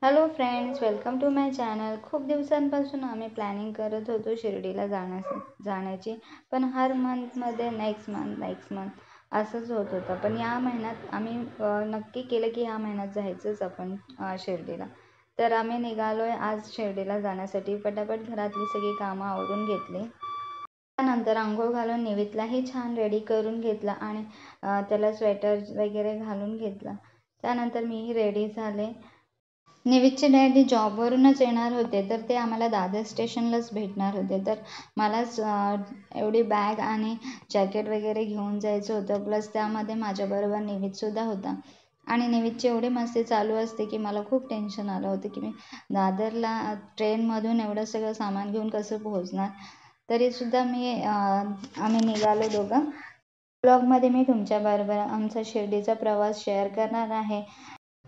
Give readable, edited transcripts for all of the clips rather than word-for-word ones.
Hello friends, welcome to my channel. खूप दिवसांपासून आम्ही प्लॅनिंग करत होतो शिर्डीला जाण्याची. पण हर मंथमध्ये नेक्स्ट मंथ असंच होत होतं. पण या महिन्यात आम्ही नक्की केलं की या महिन्यात जायचंच आपण शिर्डीला. तर आम्ही निघालोय आज शिर्डीला जाण्यासाठी. पटापट घरातली सगळी कामं आवरून घेतली. त्यानंतर आंघोळ घालून निवेदलाही छान रेडी करून घेतला आणि त्याला स्वेटर वगैरे घालून घेतला. त्यानंतर मीही रेडी झाले. निवेदचे डॅडी जॉबवरूनच येणार होते, तर ते आम्हाला दादर स्टेशनलाच भेटणार होते. तर मलाच एवढी बॅग आणि जॅकेट वगैरे घेऊन जायचं होतं. प्लस त्यामध्ये माझ्याबरोबर निवेदसुद्धा होता. आणि निवेदची एवढी मस्ती चालू असते की मला खूप टेन्शन आलं होतं की मी दादरला ट्रेनमधून एवढं सगळं सामान घेऊन कसं पोहोचणार. तरीसुद्धा आम्ही निघालो दोघं. ब्लॉगमध्ये मी तुमच्याबरोबर आमचा शिर्डीचा प्रवास शेअर करणार आहे.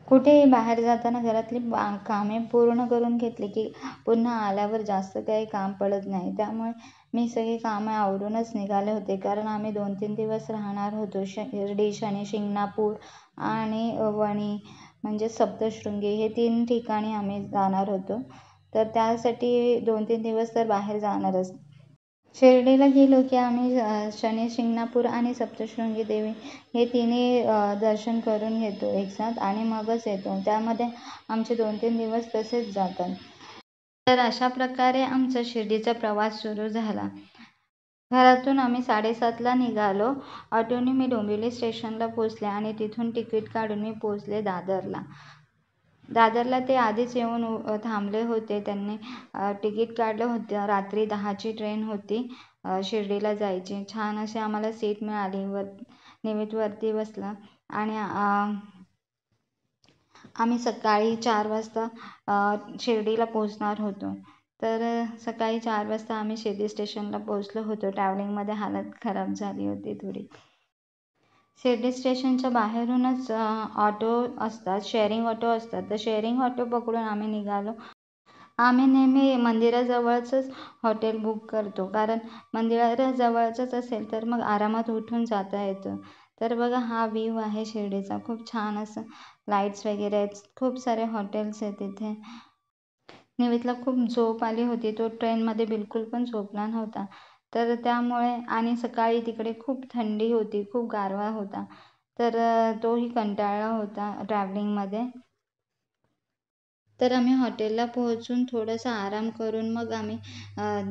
कुठेही बाहेर जाताना घरातली कामे पूर्ण करून घेतली की पुन्हा आल्यावर जास्त काही काम पडत नाही. त्यामुळे मी सगळी कामं आवरूनच निघाले होते, कारण आम्ही 2-3 दिवस राहणार होतो. शिर्डी, शनी शिंगणापूर आणि वणी म्हणजे सप्तशृंगी हे 3 ठिकाणी आम्ही जाणार होतो. तर त्यासाठी 2-3 दिवस तर बाहेर जाणारच. शिर्डीला गेलो की आम्ही शनी शिंगणापूर आणि सप्तशृंगी देवी हे तिन्ही दर्शन करून घेतो एकसाथ आणि मगच येतो. त्यामध्ये आमचे 2-3 दिवस तसेच जातात. तर अशा प्रकारे आमचा शिर्डीचा प्रवास सुरू झाला. घरातून आम्ही 7:30ला निघालो. ऑटोने मी डोंबिवली स्टेशनला पोचले आणि तिथून तिकीट काढून मी पोचले दादरला. दादरला ते आधीच येऊन थांबले होते. त्यांनी तिकीट काढलं होतं. रात्री 10ची ट्रेन होती शिर्डीला जायची. छान अशी आम्हाला सीट मिळाली. निवेदवरती बसला आणि आम्ही सकाळी 4 वाजता शिर्डीला पोचणार होतो. तर सकाळी 4 वाजता आम्ही शिर्डी स्टेशनला पोचलो होतो. ट्रॅव्हलिंगमध्ये हालत खराब झाली होती थोडी. शिर्डी स्टेशनच्या बाहेरूनच ऑटो असतात, शेअरिंग ऑटो असतात. तर शेअरिंग ऑटो पकडून आम्ही निघालो. आम्ही नेहमी मंदिराजवळचंच हॉटेल बुक करतो, कारण मंदिराजवळचंच असेल तर मग आरामात उठून जाता येतं. तर बघा हा व्ह्यू आहे शिर्डीचा. खूप छान असं लाईट्स वगैरे आहेत. खूप सारे हॉटेल्स आहेत तिथे. निवेदला खूप झोप आली होती. तो ट्रेनमध्ये बिलकुल पण झोपला नव्हता. तर त्यामुळे आणि सकाळी तिकडे खूप थंडी होती, खूप गारवा होता. तर तोही कंटाळला होता ट्रॅव्हलिंगमध्ये. तर आम्ही हॉटेलला पोहोचून थोडासा आराम करून मग आम्ही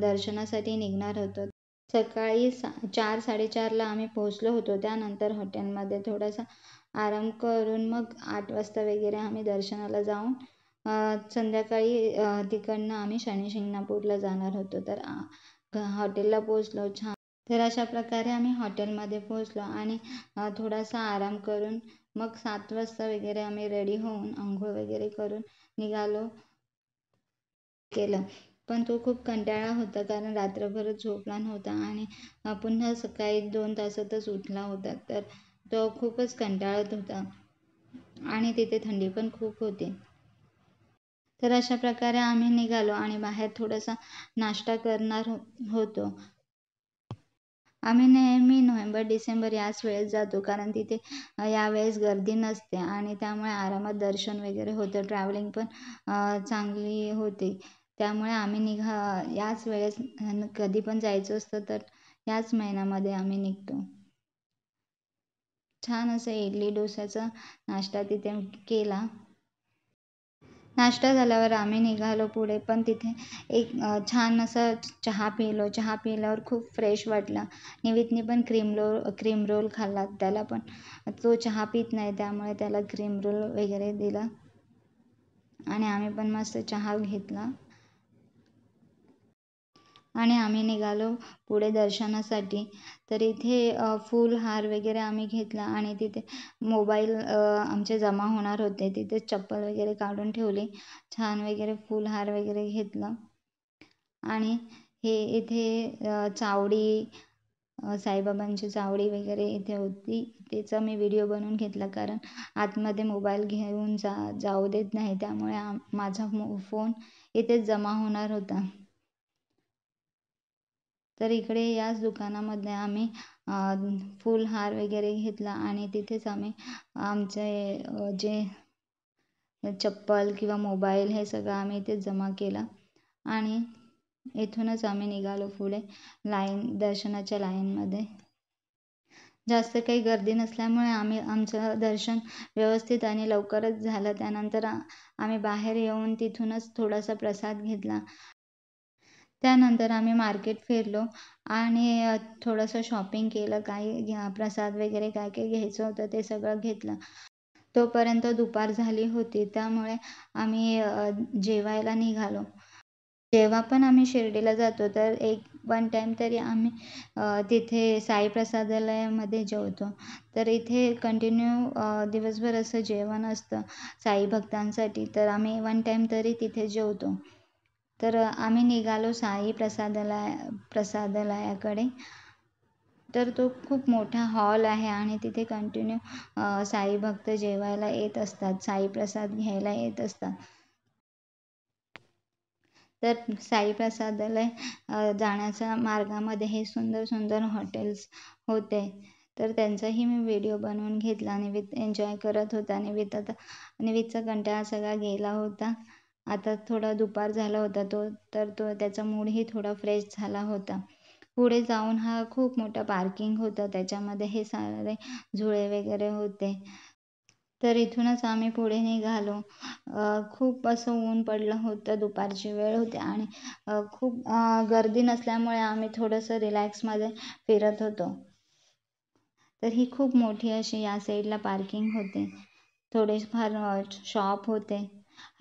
दर्शनासाठी निघणार होतो. सकाळी 4-4:30ला आम्ही पोहोचलो होतो. त्यानंतर हॉटेलमध्ये थोडासा आराम करून मग 8 वाजता वगैरे आम्ही दर्शनाला जाऊन संध्याकाळी तिकडनं आम्ही शनी शिंगणापूरला जाणार होतो. तर हॉटेलला पोहोचलो छान. तर अशा प्रकारे आम्ही हॉटेलमध्ये पोहोचलो आणि थोडासा आराम करून मग 7 वाजता वगैरे आम्ही रेडी होऊन आंघोळ वगैरे करून निघालो केलं. पण तो खूप कंटाळा होता, कारण रात्रभर झोपला नव्हता आणि पुन्हा सकाळी 2 तासातच उठला होता. तर तो खूपच कंटाळत होता आणि तिथे थंडी पण खूप होती. तर अशा प्रकारे आम्ही निघालो आणि बाहेर थोडासा नाश्ता करणार होतो. आम्ही नेहमी नोव्हेंबर-डिसेंबर याच वेळेस जातो, कारण तिथे यावेळेस गर्दी नसते आणि त्यामुळे आरामात दर्शन वगैरे होतं. ट्रॅव्हलिंग पण चांगली होते. त्यामुळे आम्ही याच वेळेस कधी पण जायचं असतं तर याच महिन्यामध्ये आम्ही निघतो. छान असं इडली डोसाचा नाश्ता तिथे केला. नाश्ता झाल्यावर आम्ही निघालो पुढे. पण तिथे एक छान असा चहा पिलो. चहा पिल्यावर खूप फ्रेश वाटलं. निवेदने पण क्रीम रोल खाल्ला. त्याला पण तो चहा पित नाही, त्यामुळे त्याला क्रीम रोल वगैरे दिला आणि आम्ही पण मस्त चहा घेतला आणि आम्ही निघालो पुढे दर्शनासाठी. तर इथे फूल-हार वगैरे आम्ही घेतला आणि तिथे मोबाईल आमचे जमा होणार होते. तिथे चप्पल वगैरे काढून ठेवली. छान वगैरे फूल-हार वगैरे घेतलं आणि हे इथे चावडी, साईबाबांची चावडी वगैरे इथे होती. त्याचा मी व्हिडिओ बनवून घेतला, कारण आतमध्ये मोबाईल घेऊन जाऊ देत नाही. त्यामुळे माझा फोन इथेच जमा होणार होता. तर इकडे याच दुकानामध्ये आम्ही फूल-हार वगैरे घेतला आणि तिथेच आम्ही आमचे जे चप्पल किंवा मोबाईल हे सगळं आम्ही इथे जमा केला आणि इथूनच आम्ही निघालो पुढे दर्शनाच्या लाईनमध्ये. जास्त काही गर्दी नसल्यामुळे आमचं दर्शन व्यवस्थित आणि लवकरच झालं. त्यानंतर आम्ही बाहेर येऊन तिथूनच थोडासा प्रसाद घेतला. त्यानंतर आम्ही मार्केट फिरलो आणि थोडंसं शॉपिंग केलं. काही प्रसाद वगैरे काय काय घ्यायचं होतं ते सगळं घेतलं. तोपर्यंत दुपार झाली होती, त्यामुळे आम्ही जेवायला निघालो. जेव्हा पण आम्ही शिर्डीला जातो तर वन टाईम तरी आम्ही तिथे साई प्रसादालयामध्ये जेवतो. तर इथे कंटिन्यू दिवसभर असं जेवण असतं साई भक्तांसाठी, तर आम्ही वन टाईम तरी तिथे जेवतो. तर आम्ही निघालो साई प्रसादालयाकडे. तर तो खूप मोठा हॉल आहे आणि तिथे कंटिन्यू साई भक्त जेवायला येत असतात, साई प्रसाद घ्यायला येत असतात. तर साई प्रसादालय जाण्याच्या मार्गामध्ये हे सुंदर सुंदर हॉटेल्स होते. तर त्यांचाही मी व्हिडिओ बनवून घेतला आणि एन्जॉय करत होता. निवेदचा कंटाळा सगळा गेला होता. आता थोडा दुपार झाला होता त्याचा मूडही थोडा फ्रेश झाला होता. पुढे जाऊन हा खूप मोठा पार्किंग होता, त्याच्यामध्ये हे सारे झुळे वगैरे होते. तर इथूनच आम्ही पुढे निघालो. खूप असं ऊन पडलं होतं, दुपारची वेळ होती आणि खूप गर्दी नसल्यामुळे आम्ही थोडंसं रिलॅक्समध्ये फिरत होतो. तर ही खूप मोठी अशी या साईडला पार्किंग होते. थोडेफार शॉप होते.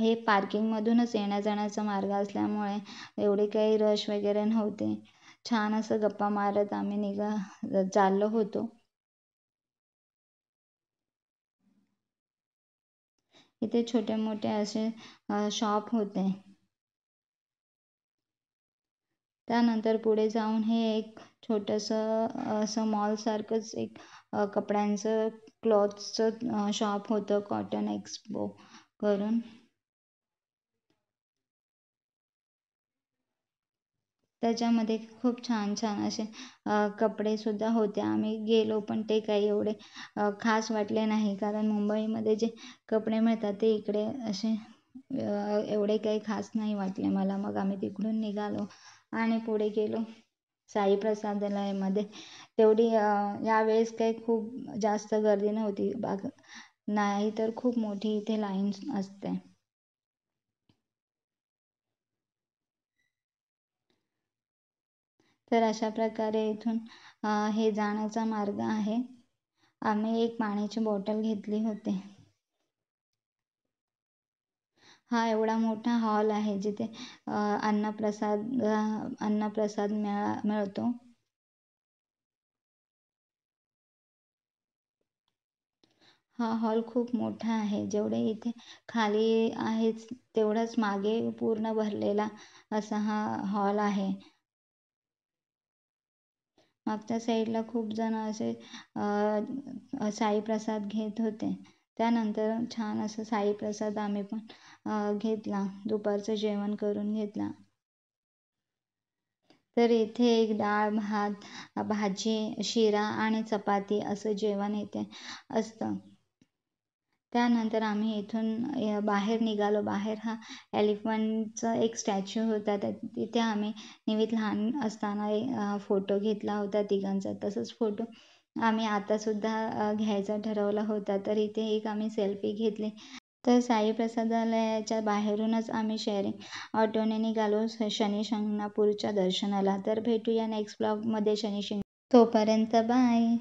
हे पार्किंगमधूनच येण्या-जाण्याचा मार्ग असल्यामुळे एवढे काही रश वगैरे नव्हते. छान असं गप्पा मारत आम्ही चाललो होतो. इथे छोटे-मोठे असे शॉप होते. त्यानंतर पुढे जाऊन हे एक छोटंसं असं मॉलसारखंच एक कपड्यांचं क्लॉथ्सचं शॉप होतं, कॉटन एक्सपो करून. त्याच्यामध्ये खूप छान छान असे कपडेसुद्धा होते. आम्ही गेलो पण ते काही एवढे खास वाटले नाही, कारण मुंबईमध्ये जे कपडे मिळतात ते इकडे असे एवढे काही खास नाही वाटले मला. मग आम्ही तिकडून निघालो आणि पुढे गेलो साई प्रसादालयामध्ये. तेवढी यावेळेस काही खूप जास्त गर्दी नव्हती, नाही तर खूप मोठी इथे लाईन असते. तर अशा प्रकारे इथून हे जाण्याचा मार्ग आहे. आम्ही एक पाण्याची बॉटल घेतली होती. हा एवढा मोठा हॉल आहे जिथे अन्नप्रसाद मिळतो. हा हॉल खूप मोठा आहे. जेवढे इथे खाली आहेच तेवढाच मागे पूर्ण भरलेला असा हा हॉल आहे. मागच्या साईडला खूप जण असे साई प्रसाद घेत होते. त्यानंतर छान असं साई प्रसाद आम्ही पण घेतला. दुपारचं जेवण करून घेतला. तर इथे एक डाळ, भात, भाजी, शिरा आणि चपाती असं जेवण इथे असतं. त्यानंतर आम्ही इथून बाहेर निघालो. बाहेर हा एलिफंटचा एक स्टॅच्यू होता. तिथे आम्ही लहान असताना फोटो घेतला होता तिघांचा. तसंच फोटो आम्ही आतासुद्धा घ्यायचा ठरवला होता. तर इथे एक आम्ही सेल्फी घेतली. तर साई प्रसादालयाच्या बाहेरूनच आम्ही शेअरिंग ऑटोने निघालो शनी शिंगणापूरच्या दर्शनाला. तर भेटूया नेक्स्ट ब्लॉगमध्ये तोपर्यंत बाय.